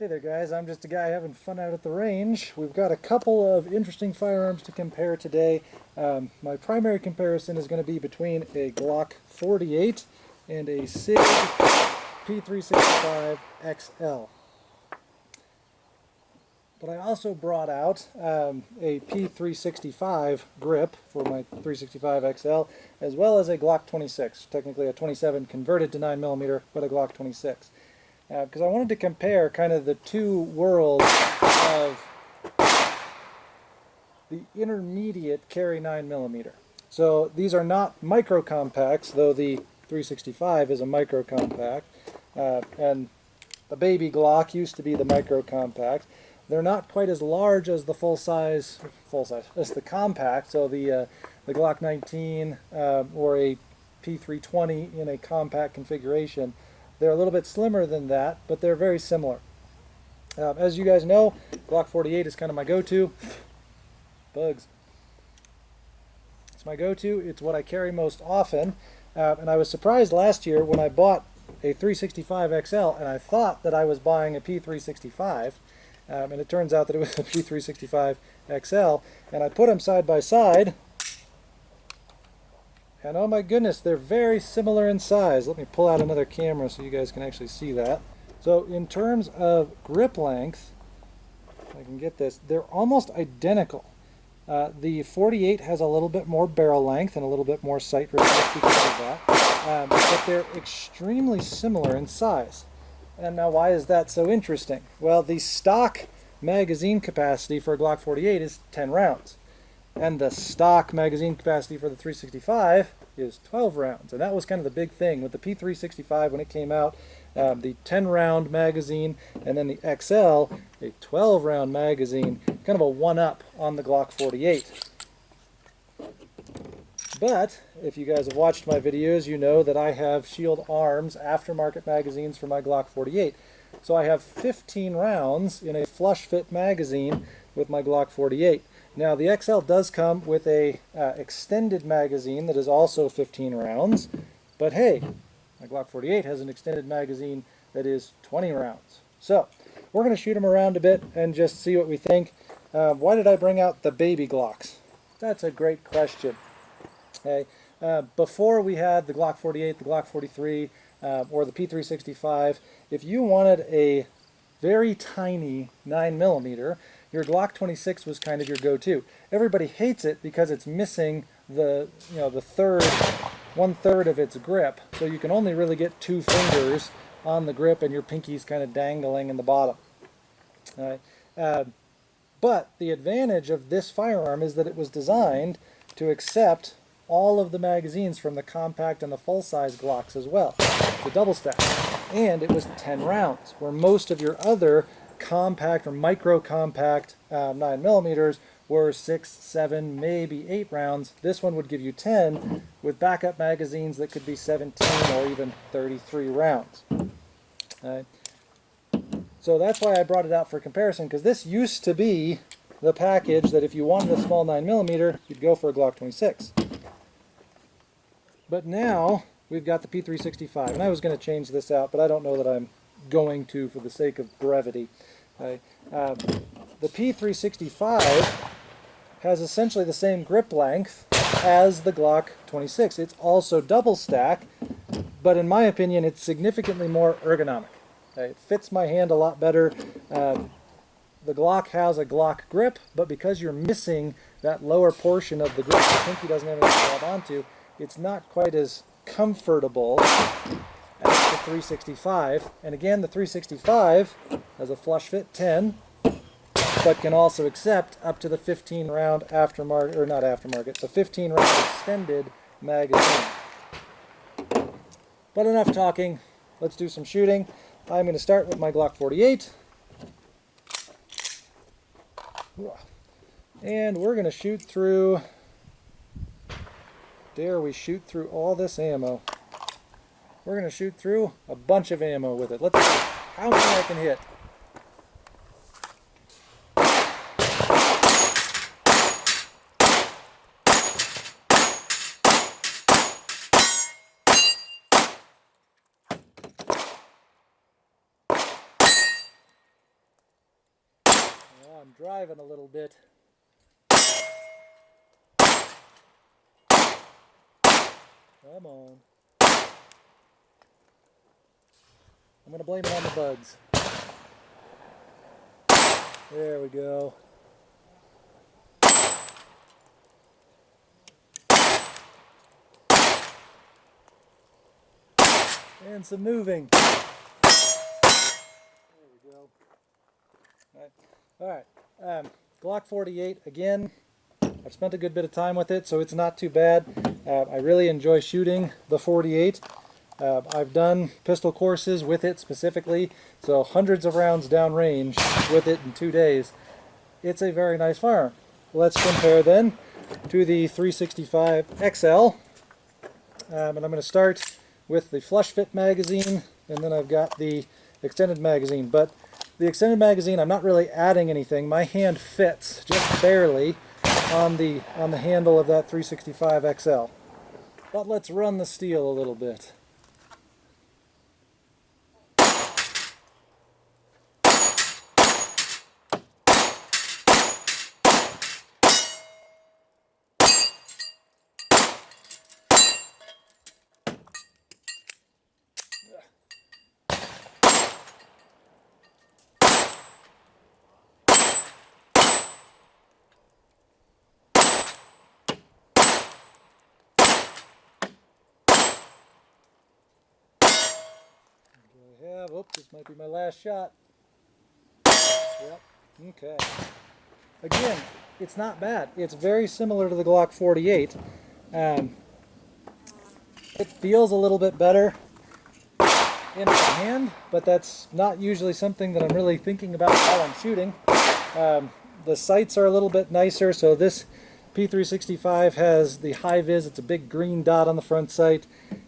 Hey there guys, I'm just a guy having fun out at the range. We've got a couple of interesting firearms to compare today. My primary comparison is going to be between a Glock 48 and a Sig P365XL. But I also brought out a P365 grip for my 365XL, as well as a Glock 26, technically a 27 converted to 9mm, but a Glock 26. Because I wanted to compare kind of the two worlds of the intermediate carry 9mm. So these are not micro compacts, though the 365 is a micro compact, and the baby Glock used to be the micro compact. They're not quite as large as the full size as the compact. So the Glock 19 or a P320 in a compact configuration. They're a little bit slimmer than that, but they're very similar. As you guys know, Glock 48 is kind of my go-to. Bugs. It's my go-to. It's what I carry most often. And I was surprised last year when I bought a 365XL, and I thought that I was buying a P365, and it turns out that it was a P365XL, and I put them side by side. And oh my goodness, they're very similar in size. Let me pull out another camera so you guys can actually see that. So in terms of grip length, if I can get this, they're almost identical. The 48 has a little bit more barrel length and a little bit more sight radius because of that. But they're extremely similar in size. And now why is that so interesting? Well, the stock magazine capacity for a Glock 48 is 10 rounds. And the stock magazine capacity for the 365 is 12 rounds. And that was kind of the big thing with the P365 when it came out. The 10-round magazine, and then the XL, a 12-round magazine, kind of a one-up on the Glock 48. But if you guys have watched my videos, you know that I have Shield Arms aftermarket magazines for my Glock 48. So I have 15 rounds in a flush fit magazine with my Glock 48. Now the XL does come with a extended magazine that is also 15 rounds, but hey, my Glock 48 has an extended magazine that is 20 rounds. So we're going to shoot them around a bit and just see what we think. Why did I bring out the baby Glocks? That's a great question. Okay. Before we had the Glock 48, the Glock 43, or the P365, if you wanted a very tiny 9mm, your Glock 26 was kind of your go-to. Everybody hates it because it's missing the one-third of its grip, so you can only really get 2 fingers on the grip and your pinky's kind of dangling in the bottom. All right. But the advantage of this firearm is that it was designed to accept all of the magazines from the compact and the full-size Glocks as well, the double stack. And it was 10 rounds, where most of your other compact or micro compact 9mm were 6, 7, maybe 8 rounds. This one would give you 10 with backup magazines that could be 17 or even 33 rounds. So that's why I brought it out for comparison, because this used to be the package that if you wanted a small 9mm, you'd go for a Glock 26. But now we've got the P365, and I was going to change this out, but I don't know that I'm going to for the sake of brevity. The P365 has essentially the same grip length as the Glock 26. It's also double stack, but in my opinion it's significantly more ergonomic. It fits my hand a lot better. The Glock has a Glock grip, but because you're missing that lower portion of the grip the pinky doesn't have anything to grab onto, it's not quite as comfortable as the 365. And again, the 365 has a flush fit 10, but can also accept up to the 15-round aftermarket, or not aftermarket, the 15-round extended magazine. But enough talking, let's do some shooting. I'm going to start with my Glock 48. And we're going to shoot through, dare we shoot through all this ammo. We're going to shoot through a bunch of ammo with it. Let's see how many I can hit. I'm driving a little bit. Come on. I'm going to blame it on the bugs. There we go. And some moving. There we go. All right. Glock 48, again, I've spent a good bit of time with it, so it's not too bad. I really enjoy shooting the 48. I've done pistol courses with it specifically, so hundreds of rounds downrange with it in 2 days. It's a very nice firearm. Let's compare then to the 365XL. And I'm going to start with the flush fit magazine, and then I've got the extended magazine. But the extended magazine, I'm not really adding anything. My hand fits just barely on the handle of that 365XL. But let's run the steel a little bit. This might be my last shot. Yep. Okay. Again, it's not bad. It's very similar to the Glock 48. It feels a little bit better in my hand, but that's not usually something that I'm really thinking about while I'm shooting. The sights are a little bit nicer, so this P365 has the high vis. It's a big green dot on the front sight,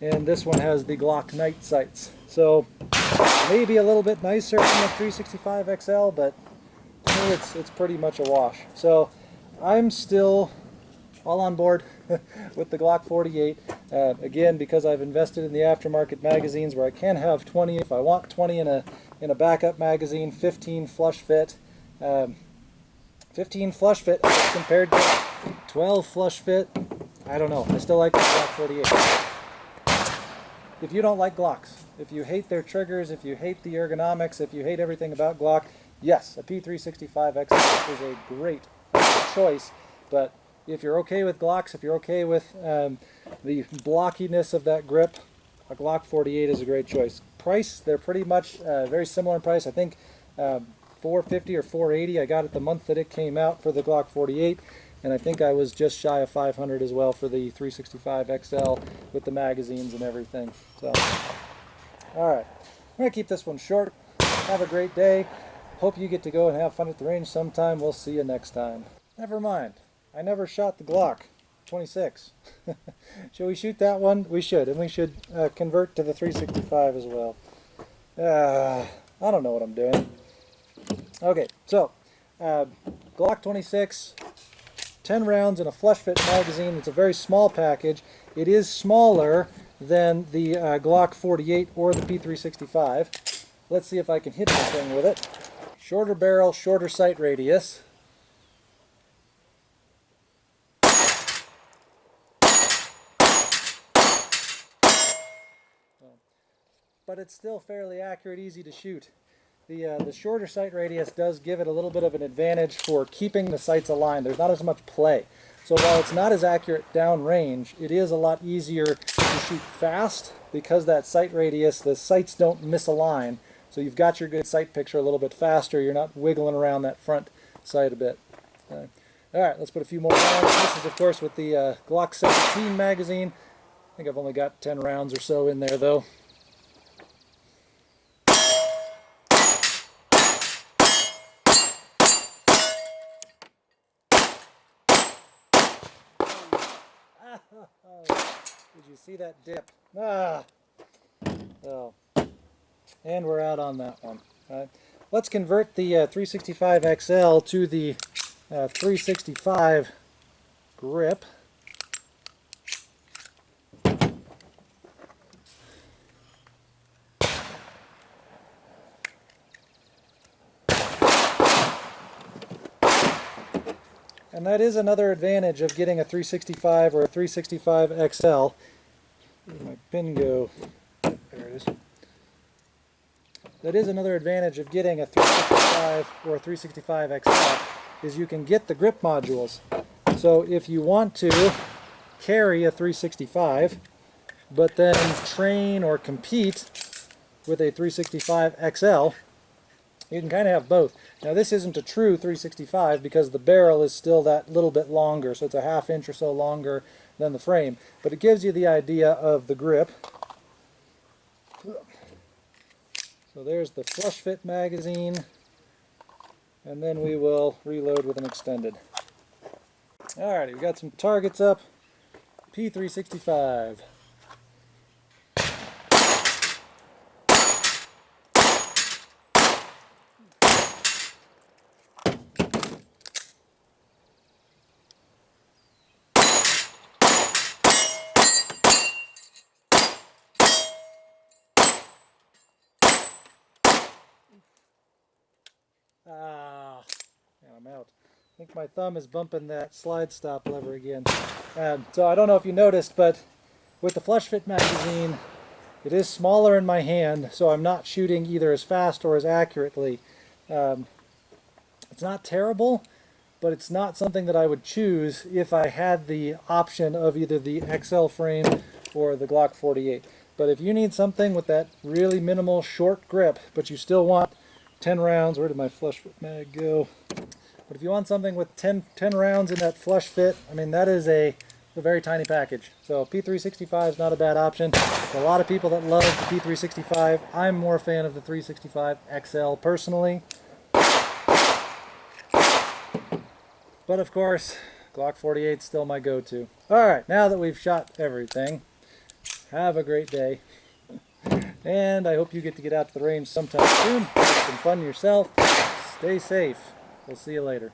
and this one has the Glock night sights. So maybe a little bit nicer than the 365XL, but to me it's pretty much a wash. So I'm still all on board with the Glock 48. Again, because I've invested in the aftermarket magazines where I can have 20 if I want 20 in a backup magazine, 15 flush fit. 15 flush fit compared to 12 flush fit. I don't know. I still like the Glock 48. If you don't like Glocks, if you hate their triggers, if you hate the ergonomics, if you hate everything about Glock, yes, a P365XL is a great choice. But if you're okay with Glocks, if you're okay with the blockiness of that grip, a Glock 48 is a great choice. Price, they're pretty much very similar in price. I think $450 or $480. I got it the month that it came out for the Glock 48. And I think I was just shy of $500 as well for the 365XL with the magazines and everything. So, all right. I'm going to keep this one short. Have a great day. Hope you get to go and have fun at the range sometime. We'll see you next time. Never mind. I never shot the Glock 26. Should we shoot that one? We should. And we should convert to the 365 as well. I don't know what I'm doing. Okay, so Glock 26. 10 rounds in a flush fit magazine. It's a very small package. It is smaller than the Glock 48 or the P365. Let's see if I can hit anything with it. Shorter barrel, shorter sight radius. But it's still fairly accurate, easy to shoot. The shorter sight radius does give it a little bit of an advantage for keeping the sights aligned. There's not as much play. So while it's not as accurate downrange, it is a lot easier to shoot fast because that sight radius, the sights don't misalign. So you've got your good sight picture a little bit faster. You're not wiggling around that front sight a bit. All right, let's put a few more rounds. This is, of course, with the Glock 17 magazine. I think I've only got 10 rounds or so in there, though. Did you see that dip? Oh. And we're out on that one. Let's convert the 365XL to the 365 grip. And that is another advantage of getting a 365 or a 365XL. Where'd my pin go? There it is. That is another advantage of getting a 365 or a 365XL, is you can get the grip modules. So if you want to carry a 365, but then train or compete with a 365XL, you can kind of have both. Now this isn't a true 365 because the barrel is still that little bit longer, so it's a ½ inch or so longer than the frame. But it gives you the idea of the grip. So there's the flush fit magazine, and then we will reload with an extended. Alrighty, we got some targets up. P365. And I'm out. I think my thumb is bumping that slide stop lever again. So I don't know if you noticed, but with the flush fit magazine, it is smaller in my hand, so I'm not shooting either as fast or as accurately. It's not terrible, but it's not something that I would choose if I had the option of either the XL frame or the Glock 48. But if you need something with that really minimal short grip, but you still want 10 rounds, where did my flush fit mag go? But if you want something with 10 rounds in that flush fit, I mean, that is a very tiny package. So P365 is not a bad option. There's a lot of people that love the P365. I'm more a fan of the 365XL personally. But of course, Glock 48 is still my go-to. Alright, now that we've shot everything, have a great day. And I hope you get to get out to the range sometime soon. Have some fun yourself. Stay safe. We'll see you later.